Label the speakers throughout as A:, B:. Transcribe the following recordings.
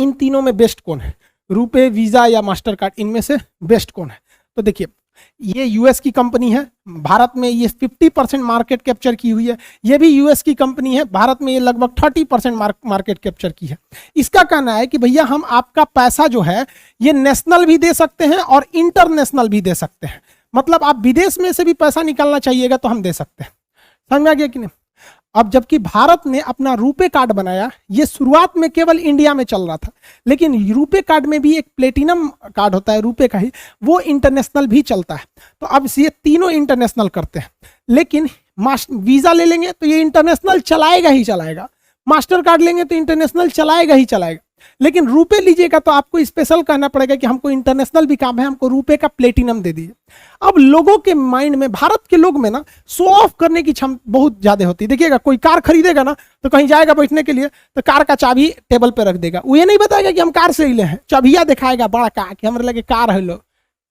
A: इन तीनों में बेस्ट कौन है, रुपे, वीजा या मास्टर कार्ड, इनमें से बेस्ट कौन है? तो देखिए ये यूएस की कंपनी है, भारत में ये 50% मार्केट कैप्चर की हुई है। ये भी यूएस की कंपनी है, भारत में ये लगभग 30% मार्केट कैप्चर की है। इसका कहना है कि भैया हम आपका पैसा जो है ये नेशनल भी दे सकते हैं और इंटरनेशनल भी दे सकते हैं। मतलब आप विदेश में से भी पैसा निकालना चाहिएगा तो हम दे सकते हैं। समझ में आ गया कि नहीं? अब जबकि भारत ने अपना रुपे कार्ड बनाया, ये शुरुआत में केवल इंडिया में चल रहा था, लेकिन रुपे कार्ड में भी एक प्लेटिनम कार्ड होता है रुपे का ही, वो इंटरनेशनल भी चलता है। तो अब ये तीनों इंटरनेशनल करते हैं, लेकिन वीजा ले लेंगे तो ये इंटरनेशनल चलाएगा ही चलाएगा, मास्टर कार्ड लेंगे तो इंटरनेशनल चलाएगा ही चलाएगा, लेकिन रुपए लीजिएगा तो आपको स्पेशल कहना पड़ेगा कि हमको इंटरनेशनल भी काम है, हमको रुपए का प्लेटिनम दे दीजिए। अब लोगों के माइंड में, भारत के लोग में ना शो ऑफ करने की क्षमता बहुत ज्यादा होती है। देखिएगा कोई कार खरीदेगा ना तो कहीं जाएगा बैठने के लिए तो कार का चाबी टेबल पे रख देगा, वो ये नहीं बताएगा कि हम कार से ही ले हैं, चाबिया दिखाएगा बड़ा कार कि हमारे लगे कार है। लोग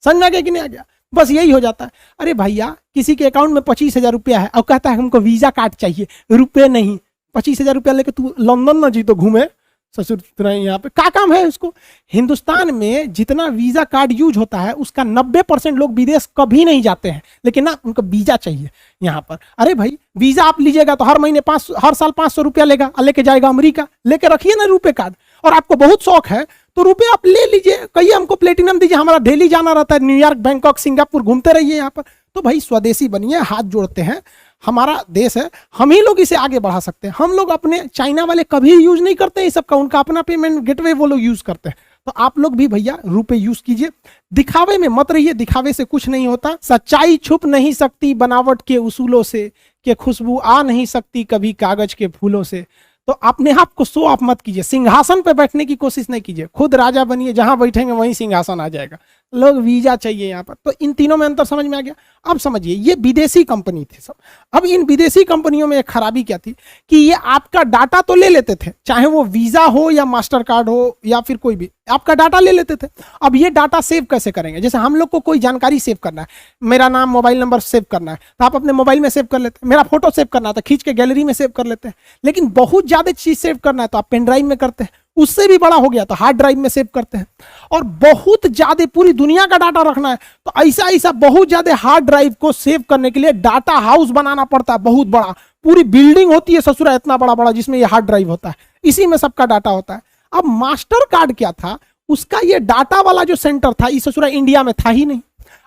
A: समझ में आ गया कि नहीं आ गया? बस यही हो जाता है। अरे भैया किसी के अकाउंट में 25,000 रुपया है और कहता है हमको वीजा कार्ड चाहिए, रुपए नहीं। 25,000 रुपया लेके तू लंदन ना जी तो घूमे ससुर यहाँ पे क्या काम है उसको? हिंदुस्तान में जितना वीजा कार्ड यूज होता है उसका 90% लोग विदेश कभी नहीं जाते हैं, लेकिन ना उनको वीजा चाहिए यहाँ पर। अरे भाई वीजा आप लीजिएगा तो हर साल 500 रुपया लेगा और लेके जाएगा अमेरिका, लेके रखिए ना रुपए कार्ड। और आपको बहुत शौक है तो रुपए आप ले लीजिए, कहिए हमको प्लेटिनम दीजिए, हमारा डेली जाना रहता है, न्यूयॉर्क, बैंकॉक, सिंगापुर घूमते रहिए यहाँ पर। तो भाई स्वदेशी बनिए, हाथ जोड़ते हैं, हमारा देश है, हम ही लोग इसे आगे बढ़ा सकते हैं। हम लोग अपने, चाइना वाले कभी यूज नहीं करते इस सबका, उनका अपना पेमेंट गेटवे वो लोग यूज करते हैं। तो आप लोग भी भैया रुपए यूज कीजिए, दिखावे में मत रहिए, दिखावे से कुछ नहीं होता। सच्चाई छुप नहीं सकती बनावट के उसूलों से, कि खुशबू आ नहीं सकती कभी कागज के फूलों से। तो अपने आप को शो ऑफ मत कीजिए, सिंहासन पे बैठने की कोशिश नहीं कीजिए, खुद राजा बनिए, जहां बैठेंगे वहीं सिंहासन आ जाएगा। लोग वीजा चाहिए यहाँ पर। तो इन तीनों में अंतर समझ में आ गया? अब समझिए ये विदेशी कंपनी थी सब। अब इन विदेशी कंपनियों में एक खराबी क्या थी कि ये आपका डाटा तो ले लेते थे, चाहे वो वीजा हो या मास्टर कार्ड हो या फिर कोई भी, आपका डाटा ले लेते थे। अब ये डाटा सेव कैसे करेंगे? जैसे हम लोग को कोई जानकारी सेव करना है, मेरा नाम, मोबाइल नंबर सेव करना है तो आप अपने मोबाइल में सेव कर लेते हैं, मेरा फोटो सेव करना है तो खींच के गैलरी में सेव कर लेते हैं। लेकिन बहुत ज्यादा चीज सेव करना है तो आप पेन ड्राइव में करते हैं, उससे भी बड़ा हो गया तो हार्ड ड्राइव में सेव करते हैं। और बहुत ज्यादा पूरी दुनिया का डाटा रखना है तो ऐसा बहुत ज्यादा हार्ड ड्राइव को सेव करने के लिए डाटा हाउस बनाना पड़ता है, बहुत बड़ा, पूरी बिल्डिंग होती है ससुरा इतना बड़ा बड़ा, जिसमें ये हार्ड ड्राइव होता है, इसी में सबका डाटा होता है। अब मास्टर कार्ड क्या था, उसका ये डाटा वाला जो सेंटर था इस ससुरा इंडिया में था ही नहीं।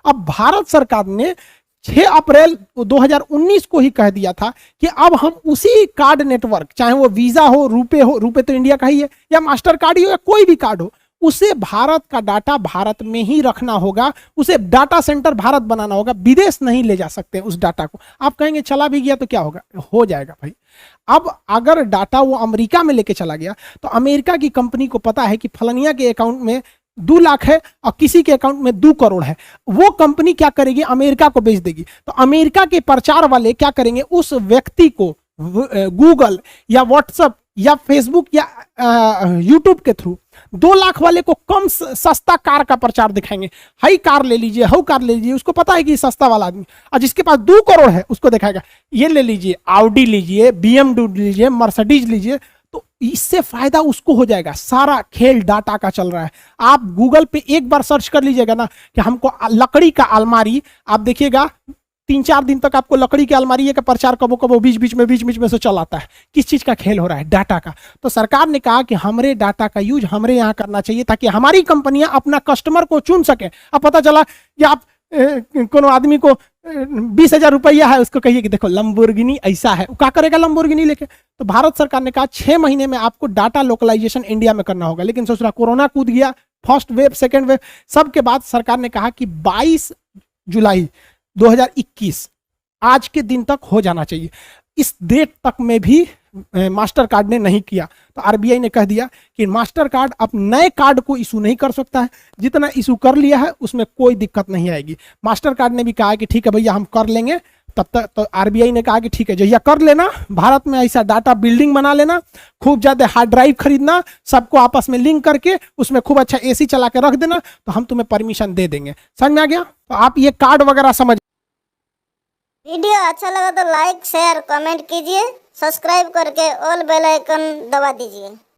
A: अब भारत सरकार ने 6 अप्रैल 2019 को ही कह दिया था कि अब हम उसी कार्ड नेटवर्क, चाहे वो वीजा हो, रुपए तो इंडिया का ही है, या मास्टर कार्ड ही हो या कोई भी कार्ड हो, उसे भारत का डाटा भारत में ही रखना होगा, उसे डाटा सेंटर भारत बनाना होगा, विदेश नहीं ले जा सकते उस डाटा को। आप कहेंगे चला भी गया तो क्या होगा? हो जाएगा भाई। अब अगर डाटा वो अमेरिका में लेके चला गया तो अमेरिका की कंपनी को पता है कि फलनिया के अकाउंट में 2 लाख है और किसी के अकाउंट में 2 करोड़ है, वो कंपनी क्या करेगी? अमेरिका को बेच देगी। तो अमेरिका के प्रचार वाले क्या करेंगे? उस व्यक्ति को गूगल या व्हाट्सएप या फेसबुक या यूट्यूब के थ्रू 2 लाख वाले को कम सस्ता कार का प्रचार दिखाएंगे, हाई कार ले लीजिए, हाउ कार ले लीजिए, उसको पता है कि सस्ता वाला आदमी। और जिसके पास 2 करोड़ है उसको दिखाएगा ये ले लीजिए, ऑडी लीजिए, BMW लीजिए, मर्सिडीज लीजिए। तो इससे फायदा उसको हो जाएगा। सारा खेल डाटा का चल रहा है। आप गूगल पे एक बार सर्च कर लीजिएगा ना कि हमको लकड़ी का अलमारी, आप देखिएगा 3-4 दिन तक आपको लकड़ी की अलमारी का प्रचार कबो कबो बीच बीच में से चल आता है। किस चीज का खेल हो रहा है? डाटा का। तो सरकार ने कहा कि हमरे डाटा का यूज हमरे यहाँ करना चाहिए ताकि हमारी कंपनियां अपना कस्टमर को चुन सके। अब पता चला कि आप कोनो आदमी को 20,000 रुपया है, उसको कहिए कि देखो लंबोर्गिनी ऐसा है, क्या करेगा लंबोर्गिनी लेके? तो भारत सरकार ने कहा 6 महीने में आपको डाटा लोकलाइजेशन इंडिया में करना होगा। लेकिन सोच रहा कोरोना कूद गया, फर्स्ट वेव, सेकेंड वेव, सबके बाद सरकार ने कहा कि 22 जुलाई 2021 आज के दिन तक हो जाना चाहिए। इस डेट तक में भी मास्टर कार्ड ने नहीं किया तो आरबीआई ने कह दिया कि मास्टर कार्ड अब नए कार्ड को इशू नहीं कर सकता है, जितना इशू कर लिया है उसमें कोई दिक्कत नहीं आएगी। मास्टर कार्ड ने भी कहा कि ठीक है भैया हम कर लेंगे। तब तक तो आरबीआई ने कहा कि ठीक है जैसा कर लेना, भारत में ऐसा डाटा बिल्डिंग बना लेना, खूब ज्यादा हार्ड ड्राइव खरीदना, सबको आपस में लिंक करके उसमें खूब अच्छा एसी चला के रख देना, तो हम तुम्हें परमिशन दे देंगे। समझ में आ गया? तो आप ये कार्ड वगैरह समझ।
B: वीडियो अच्छा लगा तो लाइक, शेयर, कमेंट कीजिए, सब्सक्राइब करके ऑल बेल आइकन दबा दीजिए।